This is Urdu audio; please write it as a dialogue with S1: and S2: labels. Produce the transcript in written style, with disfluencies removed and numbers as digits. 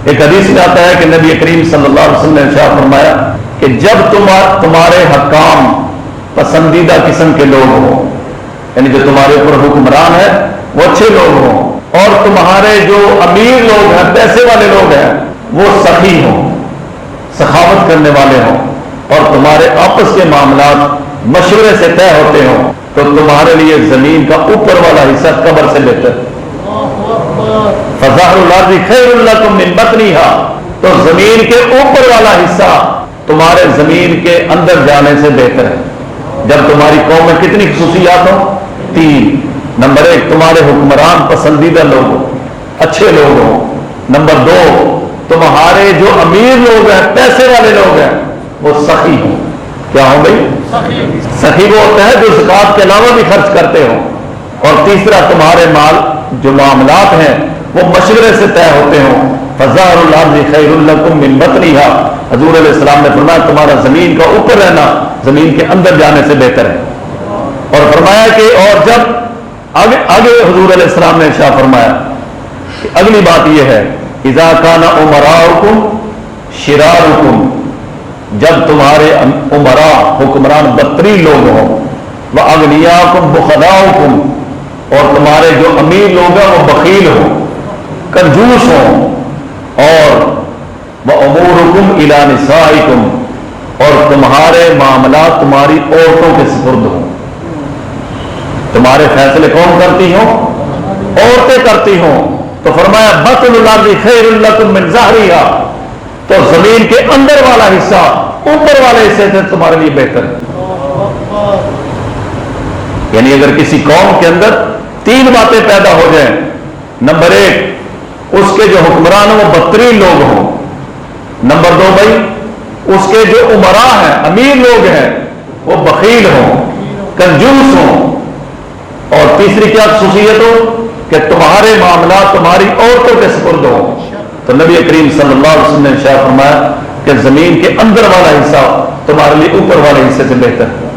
S1: ایک حدیث میں آتا ہے کہ نبی کریم صلی اللہ علیہ وسلم نے ارشاد فرمایا کہ جب تمہارے حکام پسندیدہ قسم کے لوگ ہوں، یعنی جو تمہارے اوپر حکمران ہے وہ اچھے لوگ ہوں، اور تمہارے جو امیر لوگ ہیں، پیسے والے لوگ ہیں، وہ سخی ہوں، سخاوت کرنے والے ہوں، اور تمہارے آپس کے معاملات مشورے سے طے ہوتے ہوں، تو تمہارے لیے زمین کا اوپر والا حصہ قبر سے بہتر ہے۔ فظاہر الارض خیر لکم من بطنہا، تو زمین کے اوپر والا حصہ تمہارے زمین کے اندر جانے سے بہتر ہے۔ جب تمہاری قوم میں کتنی خصوصیات ہوں؟ 3۔ نمبر 1 تمہارے حکمران پسندیدہ لوگ ہوں، اچھے لوگ ہوں۔ نمبر 2 تمہارے جو امیر لوگ ہیں، پیسے والے لوگ ہیں، وہ سخی ہوں۔ کیا ہوں بھائی؟ سخی وہ ہوتا ہے جو زکوٰۃ کے علاوہ بھی خرچ کرتے ہوں۔ اور تیسرا تمہارے مال جو معاملات ہیں وہ مشورے سے طے ہوتے ہوں۔ فظاہر الارض خیر لکم من بطنہا، حضور علیہ السلام نے فرمایا تمہارا زمین کا اوپر رہنا زمین کے اندر جانے سے بہتر ہے۔ اور فرمایا کہ اور جب آگے حضور علیہ السلام نے ارشاد فرمایا کہ اگلی بات یہ ہے اذا کان امراؤکم شرارکم، جب تمہارے امراء حکمران بدترین لوگ ہوں، واغنیاکم بخلاؤکم، اور تمہارے جو امیر لوگ ہیں وہ بخیل ہوں، کنجوس ہوں، اور وامورکم الی نسائکم، اور تمہارے معاملات تمہاری عورتوں کے سپرد ہوں۔ تمہارے فیصلے کون کرتی ہوں؟ عورتیں کرتی ہوں۔ تو فرمایا بطن الارض خیر لکم من ظہرہا، تو زمین کے اندر والا حصہ اوپر والے حصے سے تمہارے لیے بہتر ہے۔ یعنی اگر کسی قوم کے اندر 3 باتیں پیدا ہو جائیں، نمبر 1 اس کے جو حکمران ہیں وہ بدترین لوگ ہوں، نمبر 2 بھائی اس کے جو امراء ہیں، امیر لوگ ہیں، وہ بخیل ہوں، کنجوس ہوں، اور تیسری کیا خصوصیت ہو کہ تمہارے معاملات تمہاری عورتوں کے سپرد ہوں، تو نبی کریم صلی اللہ علیہ وسلم نے ارشاد فرمایا کہ زمین کے اندر والا حصہ تمہارے لیے اوپر والے حصے سے بہتر ہے۔